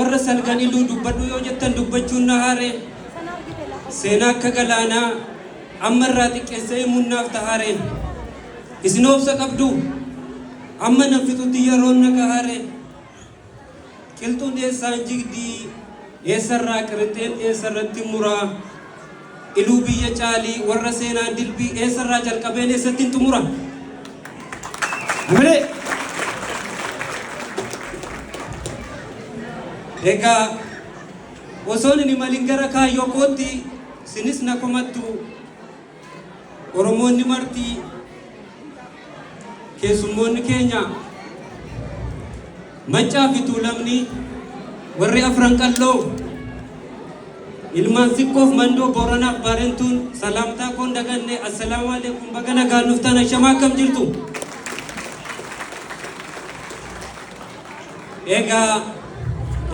warra salgan iluu dubbadhu yoo jettan dubbachuun na haare seenaa akka galaanaa amma irraa xiqqeessee munnaaf tahaare isin obsa qabdu amma nafitutti yeroon na kahaare qilxuun eessaan jigdii eessarraa qirixeen eessarratti muraa iluu biyya caalii warra seenaan dilbii eessarraa jalqabeen eessatti hin xumura amale egaa osoon inni malin gara kaayyoo kootti sinis na komattu oromoonni martii keessummoonni keenya maccaa fi tuulamni warri afran qalloo ilmaan sikkoof mandoo booranaaf baarentuun salaamtaa koon daganne assalaamu alaikum baga nagaan dhuftan ashamaa akkam jirtu egaa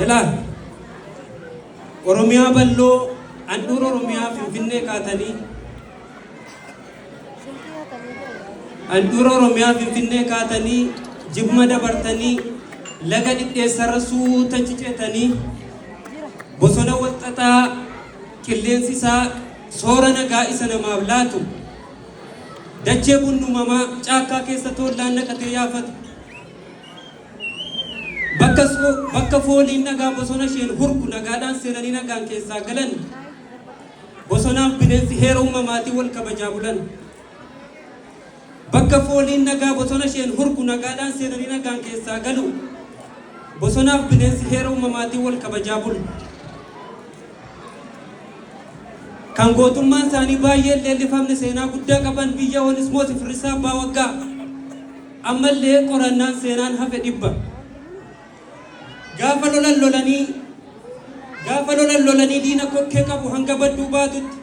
ilaal oromiyaa balloo handhuura oromiyaa finfinnee kaatanii handhuura oromiyaa finfinnee kaatanii jibma dabartanii laga dhidheessarra suuta ciceetanii bosona walxaxaa qilleensi isaa soora nagaa isa namaaf laatu dachee bunnumamaa caakkaa keessa toollaan naqatee yaafatu bakka fooliin nagaa bosona isheen hurgu nagaadhaan seenanii nagaan keessaa galan bosonaaf bineensi heera uumamaatii wal kabajaa bulan bakka fooliin nagaa bosona isheen hurgu nagaadhaan seenanii nagaan keessaa galu bosonaaf bineensi heera uumamaatii wal kabajaa bulu kan gootummaan isaanii baay'ee leellifamne seenaa guddaa qaban biyya Onismoos Firrisaa abbaa waggaa ammallee qorannaan seenaan hafe dhibba gaafa lolan lolanii diina kokkee qabu hanga badduu baatutti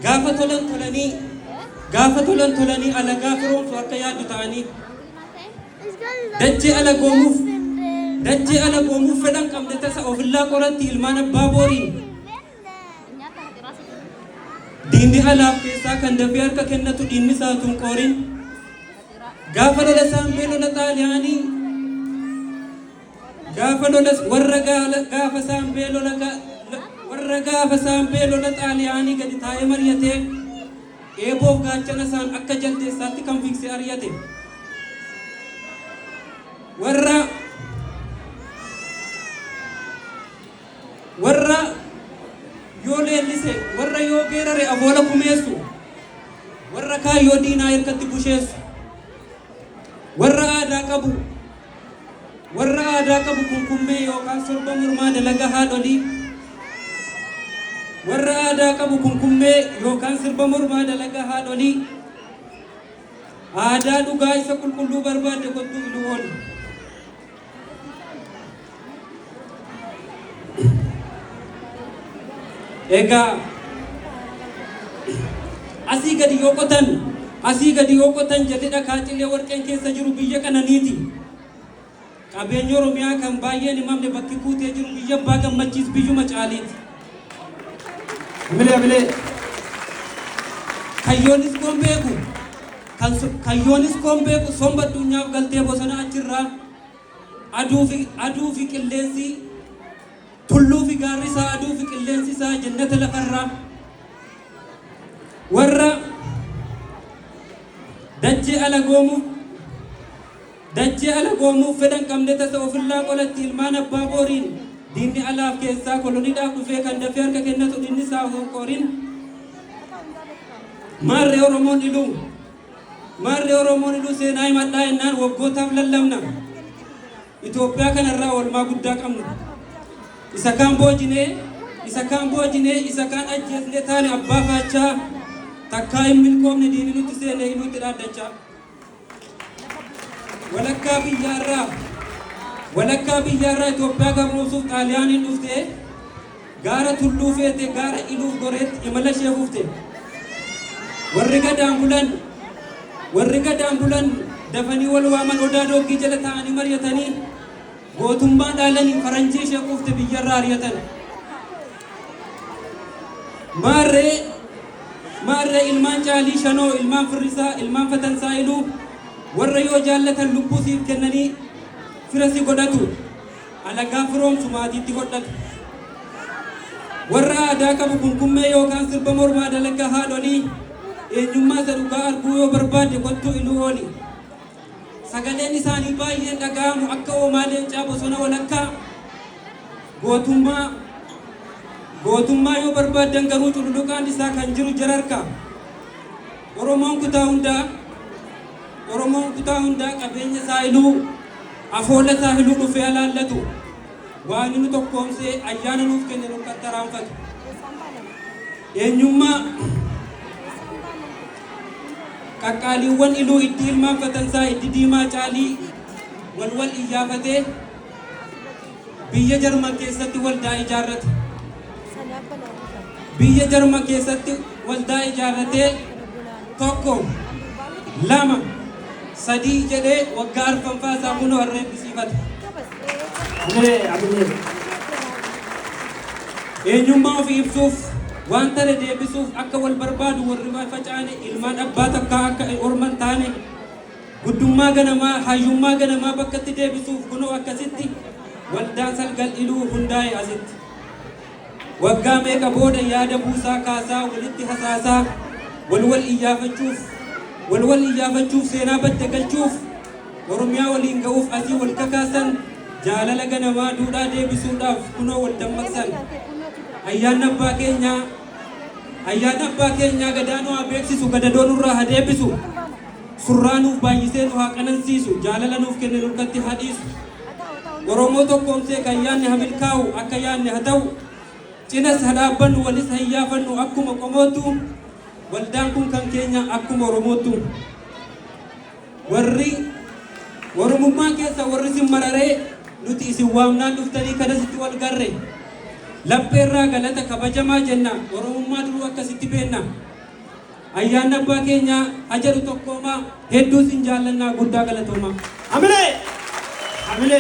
gaafa tolan tolanii alagaa firoomsu akka yaaddu ta'anii dachee ala goomuuf fedhan qabne tasa ofillaa qoratti ilmaan abbaa booriin diinni alaaf keessaa kan dafee harka kennatu diinni saatuun qoorin gaafa lola saambee lola xaaliyaanii gaafa saambee lola xaaliyaanii gadi taa'ee mari'atee eeboof gaachana isaan akka jaldeessaatti kan fiigsee ari'ate warra yoo leellise warra yoo geerare afoola kumeessu warra kaayyoo diinaa hirkatti busheessu warra aadaa qabu kunkummee yookaan sorba mormaa dalaga haadholii warra aadaa qabu kunkummee yookaan sirba mormaa dalaga haadholii aadaa dhugaa isa qulqulluu barbaade kottuu iluu oolu egaa asii gadi yoo qotan jedhe dhakaa cilee warqeen keessa jiru biyya kananiiti qabeenya oromiyaa kan baay'een himamne bakki kuutee jiru biyya abbaa gammachiis biyyuma caaliiti Amile kayyoonis koon beeku somba addunyaaf galtee bosona achirraa aduu fi qilleensi tulluu fi gaarri isaa aduu fi qilleensi isaa jannata lafarraa warra dachee ala goomuuf fedhan qabne tasa ofillaa qolatti ilmaan abbaa booriin diinni alaaf keessaa koloniidhaaf dhufee kan dafee harka kennatu diinni isaa qorin maarree oromoon iluu seenaa himadhaa ennaan waggootaaf lallabna Itoophiyaa kanarraa oolmaa guddaa qabna isa kaan boojinee isa kaan ajjeesnee taane abbaa faachaa takkaa hin milkoomne diinni nutti seenee nutti dhaaddachaa walakkaa biyyaarraa Itoophiyaa gabroomsuuf xaaliyaaniin dhuftee gaara tulluu feete gaara iluuf goreetti imala ishee buufte warri gadaan bulan dafanii wal waaman odaa dooggii jala ta'anii mari'atanii gootummaa dhaalanii faranjii ishee quufte biyyarraa ari'atan maarree ilmaan caalii shanoo ilmaan firrisaa ilmaan fatansaa iluu warra yoo jaallatan lubbuu siif kennanii firasi godhatu alagaa firoomsu maatiitti godhatu. Warra aadaa qabu kunkummee yookaan sirba mormaa dalagaa haadholii eenyummaa isa dhugaa arguu yoo barbaade kottuu iluu ooli. Sagaleen isaanii baay'een dhaga'amu akka oomaa leencaa bosona walakkaa. Gootummaa yoo barbaadan garuu cululuqaan isaa kan jiru jararka. Oromoon kutaa hundaa qabeenya isaa iluu afoola isaa iluu dhufee alaallatu. Waan inni tokkoomsee ayyaana nuuf kenne nu qaxxaraanfatu. Eenyummaa qaqqaaliiwwan iluu itti ilmaanfatan isaa itti diimaa caalii wal iyyafatee biyya Jarman keessatti waldaa ijaarrate. Biyya Jarman keessatti waldaa ijaarratee 1 2 3 jedhee waggaa arfaffaa isaa kunoo harree bisiifate. Eenyummaa ofii ibsuuf waan tare deebisuuf akka wal barbaadu warri faca'ane ilmaan abbaa takkaa akka orman taane guddummaa ganamaa hayyummaa ganamaa bakkatti deebisuuf kunoo akkasitti waldaan salgal iluu hundaa'e asitti. Waggaa meeqa booda yaada buusaa kaasaa walitti hasaasaa wal iyyaafachuuf seenaa badda galchuuf Oromiyaa waliin ga'uuf asii wal kakaasan jaalala ganamaa duudhaa deebisuudhaaf kunoo wal dammaqsan. Ayyaanni abbaa keenyaa gadaa nu haa beeksisu gadadoo nurraa haa deebisu. Surraa nuuf baay'isee nu haa qanansiisu jaalala nuuf kenne nurkatti haa dhiisu. Oromoo tokkoomsee kan yaanne haa milkaa'u akka yaanne haa ta'u. Cinas haa dhaabbannu walis haa iyyaafannu akkuma qomootu. Waldaan kun kan keenya akkuma Oromootu. Oromummaa keessa warri isin mararee nuti isin waamnaan dhuftanii kanasitti wal garre. Lappeerraa galata kabajamaa jenna Oromummaa duruu akkasitti beenna. Ayyaanni abbaa keenyaa haa jedhu tokkoomaa hedduu isin jaallannaa guddaa galatoomaa. Amilee!